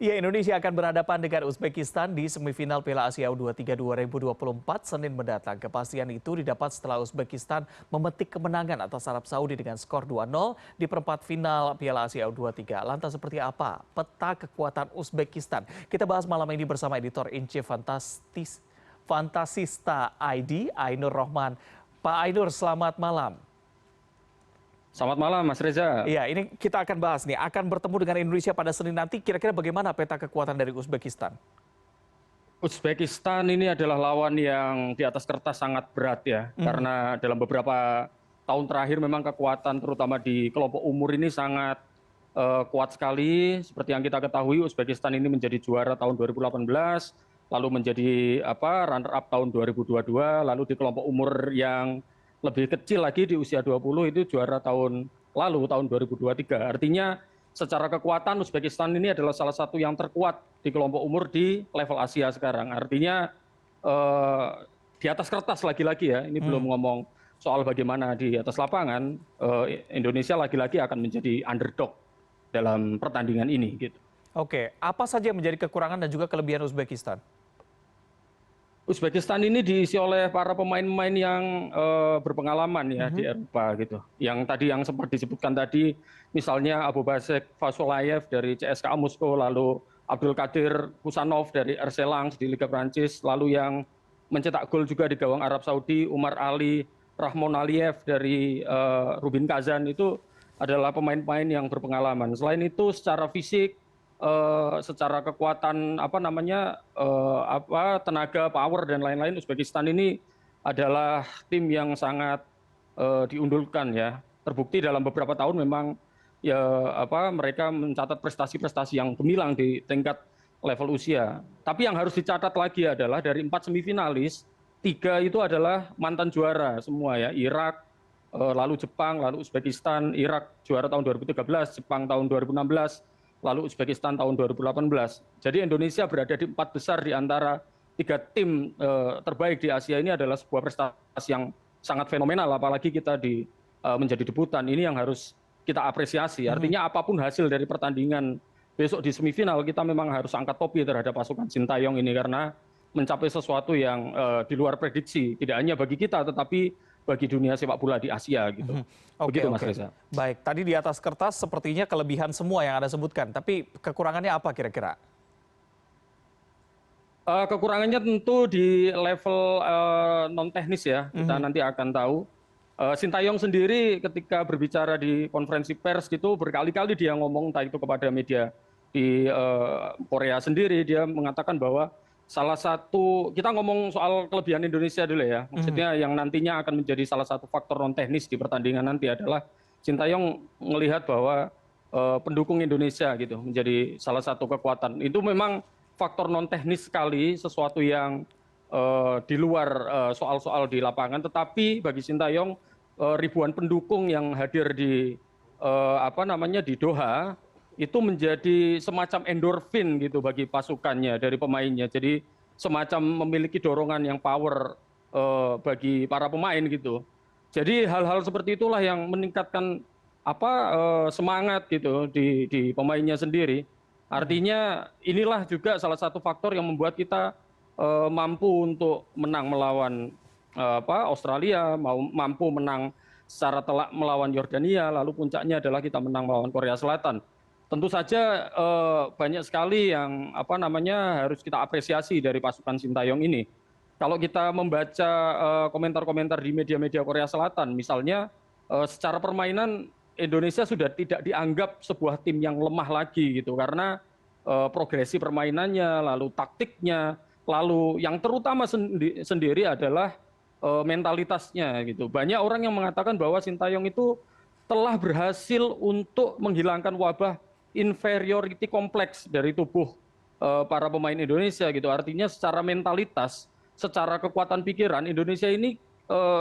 Ya, Indonesia akan berhadapan dengan Uzbekistan di semifinal Piala Asia U23 2024 Senin mendatang. Kepastian itu didapat setelah Uzbekistan memetik kemenangan atas Arab Saudi dengan skor 2-0 di perempat final Piala Asia U23. Lantas seperti apa peta kekuatan Uzbekistan? Kita bahas malam ini bersama editor in-chief Fantasista ID, Ainur Rohman. Pak Ainur, selamat malam. Selamat malam, Mas Reza. Iya, ini kita akan bahas nih, akan bertemu dengan Indonesia pada Senin nanti. Kira-kira bagaimana peta kekuatan dari Uzbekistan? Uzbekistan ini adalah lawan yang di atas kertas sangat berat ya, karena dalam beberapa tahun terakhir memang kekuatan terutama di kelompok umur ini sangat kuat sekali. Seperti yang kita ketahui, Uzbekistan ini menjadi juara tahun 2018, lalu menjadi runner-up tahun 2022, lalu di kelompok umur yang lebih kecil lagi di usia 20 itu juara tahun lalu, tahun 2023. Artinya secara kekuatan Uzbekistan ini adalah salah satu yang terkuat di kelompok umur di level Asia sekarang. Artinya di atas kertas lagi-lagi ya, ini belum ngomong soal bagaimana di atas lapangan, Indonesia lagi-lagi akan menjadi underdog dalam pertandingan ini gitu. Oke, apa saja yang menjadi kekurangan dan juga kelebihan Uzbekistan? Uzbekistan ini diisi oleh para pemain-pemain yang berpengalaman ya di Eropa gitu. Yang tadi yang sempat disebutkan tadi, misalnya Abubasek Fasolayev dari CSKA Moskow, lalu Abdul Qadir Kusanov dari RC Lens di Liga Prancis, lalu yang mencetak gol juga di gawang Arab Saudi, Umar Ali Rahmon Aliyev dari Rubin Kazan, itu adalah pemain-pemain yang berpengalaman. Selain itu secara fisik, secara kekuatan tenaga, power dan lain-lain, Uzbekistan ini adalah tim yang sangat diunggulkan ya. Terbukti dalam beberapa tahun memang ya mereka mencatat prestasi-prestasi yang gemilang di tingkat level usia. Tapi yang harus dicatat lagi adalah dari 4 semifinalis, 3 itu adalah mantan juara semua ya. Irak, lalu Jepang, lalu Uzbekistan. Irak juara tahun 2013, Jepang tahun 2016, lalu Uzbekistan tahun 2018. Jadi Indonesia berada di 4 besar di antara 3 tim terbaik di Asia. Ini adalah sebuah prestasi yang sangat fenomenal, apalagi kita menjadi debutan. Ini yang harus kita apresiasi. Artinya apapun hasil dari pertandingan besok di semifinal, kita memang harus angkat topi terhadap pasukan Sintayong ini, karena mencapai sesuatu yang di luar prediksi, tidak hanya bagi kita tetapi bagi dunia sepak bola di Asia gitu. Begitu Mas Reza. Baik, tadi di atas kertas sepertinya kelebihan semua yang Anda sebutkan, tapi kekurangannya apa kira-kira? Kekurangannya tentu di level non teknis ya, kita nanti akan tahu. Sintayong sendiri ketika berbicara di konferensi pers gitu, berkali-kali dia ngomong entah itu kepada media di Korea sendiri, dia mengatakan bahwa salah satu, kita ngomong soal kelebihan Indonesia dulu ya, maksudnya yang nantinya akan menjadi salah satu faktor non teknis di pertandingan nanti adalah Sintayong melihat bahwa pendukung Indonesia gitu menjadi salah satu kekuatan. Itu memang faktor non teknis sekali, sesuatu yang di luar soal-soal di lapangan, tetapi bagi Sintayong ribuan pendukung yang hadir di di Doha itu menjadi semacam endorfin gitu bagi pasukannya dari pemainnya. Jadi semacam memiliki dorongan yang power bagi para pemain gitu. Jadi hal-hal seperti itulah yang meningkatkan semangat gitu di pemainnya sendiri. Artinya inilah juga salah satu faktor yang membuat kita mampu untuk menang melawan Australia, mampu menang secara telak melawan Yordania, lalu puncaknya adalah kita menang melawan Korea Selatan. Tentu saja banyak sekali yang harus kita apresiasi dari pasukan Sintayong ini. Kalau kita membaca komentar-komentar di media-media Korea Selatan, misalnya secara permainan Indonesia sudah tidak dianggap sebuah tim yang lemah lagi gitu, karena progresi permainannya, lalu taktiknya, lalu yang terutama sendiri adalah mentalitasnya gitu. Banyak orang yang mengatakan bahwa Sintayong itu telah berhasil untuk menghilangkan wabah inferiority kompleks dari tubuh para pemain Indonesia gitu. Artinya secara mentalitas, secara kekuatan pikiran, Indonesia ini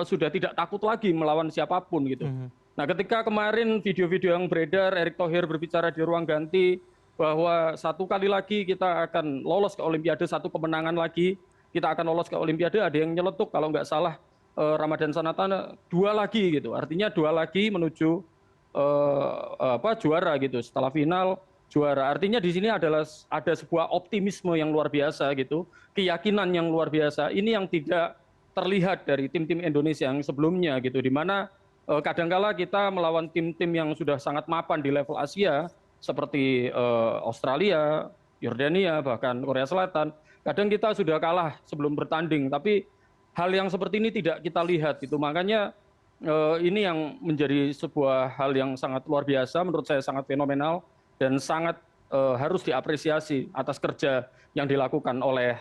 sudah tidak takut lagi melawan siapapun gitu. Nah, ketika kemarin video-video yang beredar, Erick Thohir berbicara di ruang ganti bahwa satu kali lagi kita akan lolos ke Olimpiade, satu kemenangan lagi kita akan lolos ke Olimpiade, ada yang nyeletuk kalau nggak salah Ramadan Sananta 2 lagi gitu. Artinya 2 lagi menuju juara gitu. Setelah final juara. Artinya di sini ada sebuah optimisme yang luar biasa gitu, keyakinan yang luar biasa. Ini yang tidak terlihat dari tim-tim Indonesia yang sebelumnya gitu, di mana kadangkala kita melawan tim-tim yang sudah sangat mapan di level Asia seperti Australia, Yordania, bahkan Korea Selatan. Kadang kita sudah kalah sebelum bertanding, tapi hal yang seperti ini tidak kita lihat gitu. Makanya ini yang menjadi sebuah hal yang sangat luar biasa, menurut saya sangat fenomenal dan sangat harus diapresiasi atas kerja yang dilakukan oleh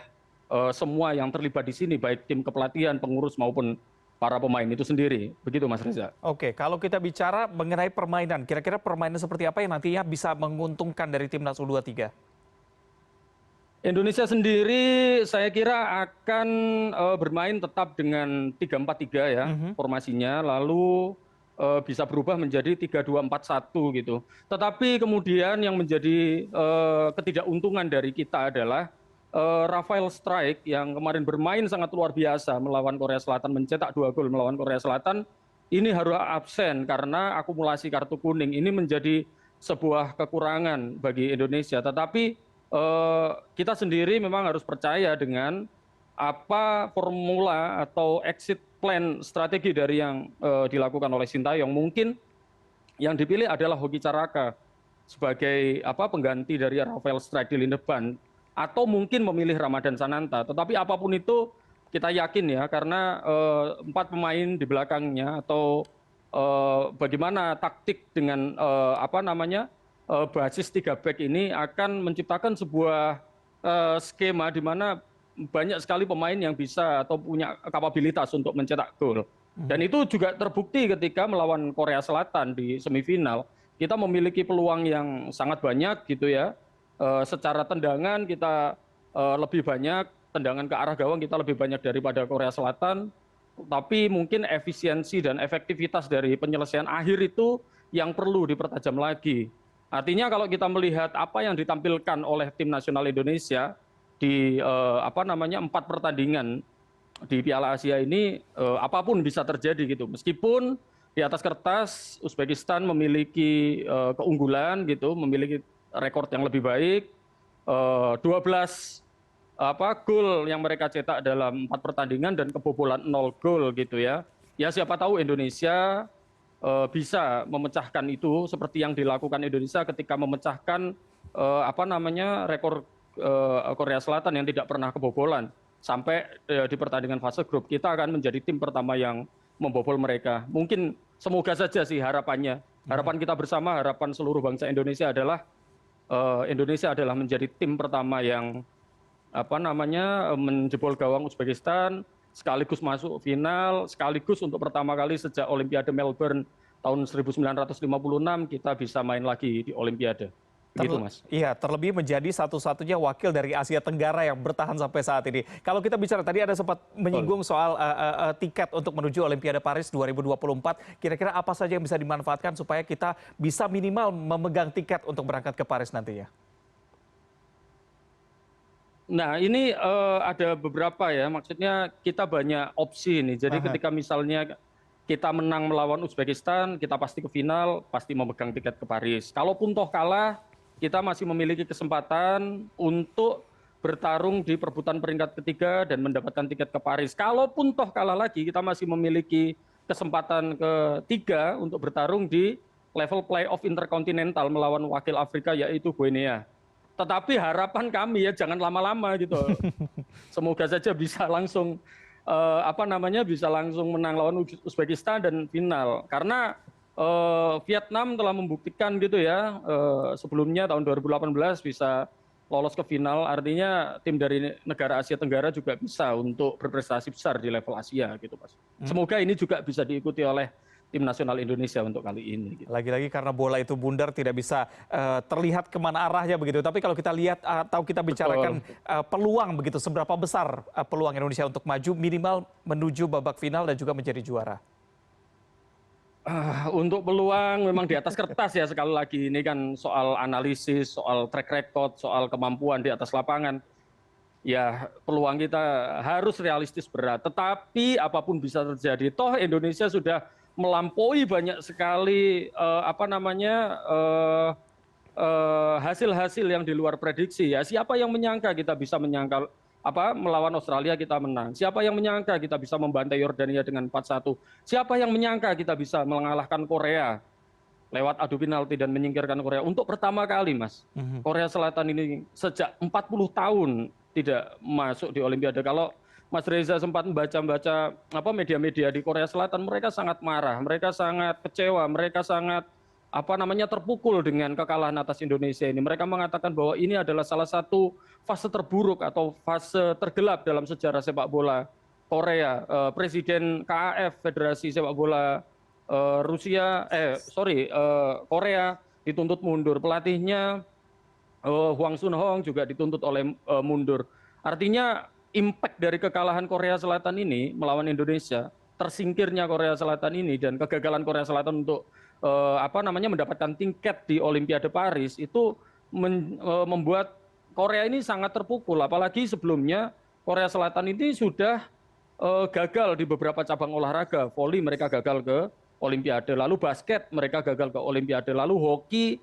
semua yang terlibat di sini, baik tim kepelatihan, pengurus maupun para pemain itu sendiri. Begitu Mas Reza. Oke, kalau kita bicara mengenai permainan, kira-kira permainan seperti apa yang nantinya bisa menguntungkan dari timnas U23? Indonesia sendiri saya kira akan bermain tetap dengan 3-4-3 ya formasinya, lalu bisa berubah menjadi 3-2-4-1 gitu. Tetapi kemudian yang menjadi ketidakuntungan dari kita adalah Rafael Strike yang kemarin bermain sangat luar biasa melawan Korea Selatan, mencetak 2 gol melawan Korea Selatan, ini harus absen karena akumulasi kartu kuning. Ini menjadi sebuah kekurangan bagi Indonesia. Tetapi kita sendiri memang harus percaya dengan apa formula atau exit plan strategi dari yang dilakukan oleh Sintayong. Mungkin yang dipilih adalah Hoki Caraka sebagai pengganti dari Rafael Strike di lini depan, atau mungkin memilih Ramadan Sananta. Tetapi apapun itu kita yakin ya, karena 4 pemain di belakangnya atau bagaimana taktik dengan basis 3 back ini akan menciptakan sebuah skema di mana banyak sekali pemain yang bisa atau punya kapabilitas untuk mencetak gol. Dan itu juga terbukti ketika melawan Korea Selatan di semifinal. Kita memiliki peluang yang sangat banyak gitu ya. Secara tendangan kita lebih banyak, tendangan ke arah gawang kita lebih banyak daripada Korea Selatan. Tapi mungkin efisiensi dan efektivitas dari penyelesaian akhir itu yang perlu dipertajam lagi. Artinya kalau kita melihat apa yang ditampilkan oleh tim nasional Indonesia di 4 pertandingan di Piala Asia ini, apapun bisa terjadi gitu. Meskipun di atas kertas Uzbekistan memiliki keunggulan gitu, memiliki rekor yang lebih baik, 12 gol yang mereka cetak dalam 4 pertandingan dan kebobolan 0 gol gitu ya. Ya siapa tahu Indonesia bisa memecahkan itu seperti yang dilakukan Indonesia ketika memecahkan rekor Korea Selatan yang tidak pernah kebobolan. Sampai di pertandingan fase grup kita akan menjadi tim pertama yang membobol mereka. Mungkin semoga saja sih harapannya. Harapan kita bersama, harapan seluruh bangsa Indonesia adalah menjadi tim pertama yang menjebol gawang Uzbekistan, sekaligus masuk final, sekaligus untuk pertama kali sejak Olimpiade Melbourne tahun 1956 kita bisa main lagi di Olimpiade. Gitu, Mas. Iya, terlebih menjadi satu-satunya wakil dari Asia Tenggara yang bertahan sampai saat ini. Kalau kita bicara tadi ada sempat menyinggung soal tiket untuk menuju Olimpiade Paris 2024, kira-kira apa saja yang bisa dimanfaatkan supaya kita bisa minimal memegang tiket untuk berangkat ke Paris nantinya? Nah ini ada beberapa ya, maksudnya kita banyak opsi nih. Jadi ketika misalnya kita menang melawan Uzbekistan, kita pasti ke final, pasti memegang tiket ke Paris. Kalaupun toh kalah, kita masih memiliki kesempatan untuk bertarung di perebutan peringkat ketiga dan mendapatkan tiket ke Paris. Kalaupun toh kalah lagi, kita masih memiliki kesempatan ketiga untuk bertarung di level playoff interkontinental melawan wakil Afrika yaitu Guinea. Tetapi harapan kami ya jangan lama-lama gitu. Semoga saja bisa langsung bisa langsung menang lawan Uzbekistan dan final. Karena Vietnam telah membuktikan gitu ya, sebelumnya tahun 2018 bisa lolos ke final. Artinya tim dari negara Asia Tenggara juga bisa untuk berprestasi besar di level Asia gitu, Mas. Semoga ini juga bisa diikuti oleh tim nasional Indonesia untuk kali ini. Gitu. Lagi-lagi karena bola itu bundar tidak bisa terlihat kemana arahnya begitu. Tapi kalau kita lihat atau kita bicarakan peluang begitu, seberapa besar peluang Indonesia untuk maju minimal menuju babak final dan juga menjadi juara? Untuk peluang memang di atas kertas ya sekali lagi. Ini kan soal analisis, soal track record, soal kemampuan di atas lapangan. Ya peluang kita harus realistis berat. Tetapi apapun bisa terjadi. Toh Indonesia sudah melampaui banyak sekali hasil-hasil yang di luar prediksi ya. Siapa yang menyangka kita bisa melawan Australia kita menang. Siapa yang menyangka kita bisa membantai Yordania dengan 4-1. Siapa yang menyangka kita bisa mengalahkan Korea lewat adu penalti dan menyingkirkan Korea untuk pertama kali, Mas. Korea Selatan ini sejak 40 tahun tidak masuk di Olimpiade. Kalau Mas Reza sempat membaca-baca media-media di Korea Selatan, mereka sangat marah, mereka sangat kecewa, mereka sangat terpukul dengan kekalahan atas Indonesia ini. Mereka mengatakan bahwa ini adalah salah satu fase terburuk atau fase tergelap dalam sejarah sepak bola Korea. Presiden KAF Federasi Sepak Bola Korea dituntut mundur, pelatihnya Hwang Sun-hong juga dituntut oleh mundur. Artinya impact dari kekalahan Korea Selatan ini melawan Indonesia, tersingkirnya Korea Selatan ini dan kegagalan Korea Selatan untuk mendapatkan tiket di Olimpiade Paris itu membuat Korea ini sangat terpukul. Apalagi sebelumnya Korea Selatan ini sudah gagal di beberapa cabang olahraga. Voli mereka gagal ke Olimpiade, lalu basket mereka gagal ke Olimpiade, lalu hoki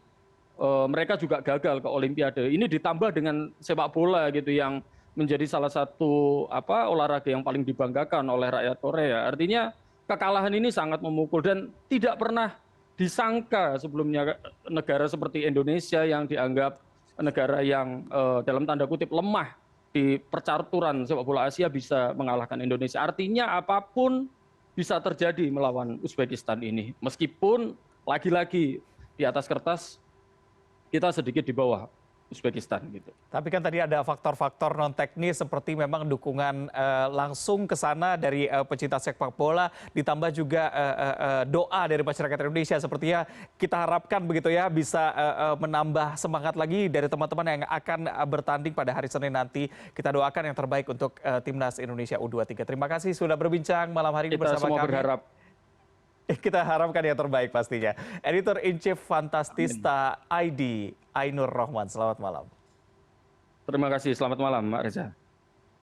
mereka juga gagal ke Olimpiade. Ini ditambah dengan sepak bola gitu yang menjadi salah satu olahraga yang paling dibanggakan oleh rakyat Korea. Artinya kekalahan ini sangat memukul dan tidak pernah disangka sebelumnya negara seperti Indonesia yang dianggap negara yang dalam tanda kutip lemah di percaturan sepak bola Asia bisa mengalahkan Indonesia. Artinya apapun bisa terjadi melawan Uzbekistan ini. Meskipun lagi-lagi di atas kertas kita sedikit di bawah Uzbekistan gitu. Tapi kan tadi ada faktor-faktor non teknis seperti memang dukungan langsung ke sana dari pecinta sepak bola, ditambah juga doa dari masyarakat Indonesia. Sepertinya kita harapkan begitu ya bisa menambah semangat lagi dari teman-teman yang akan bertanding pada hari Senin nanti. Kita doakan yang terbaik untuk timnas Indonesia U23. Terima kasih sudah berbincang malam hari ini bersama kami. Kita semua berharap. Kita harapkan yang terbaik pastinya. Editor in Chief Fantastista ID, Ainur Rohman. Selamat malam. Terima kasih, selamat malam Mbak Reza.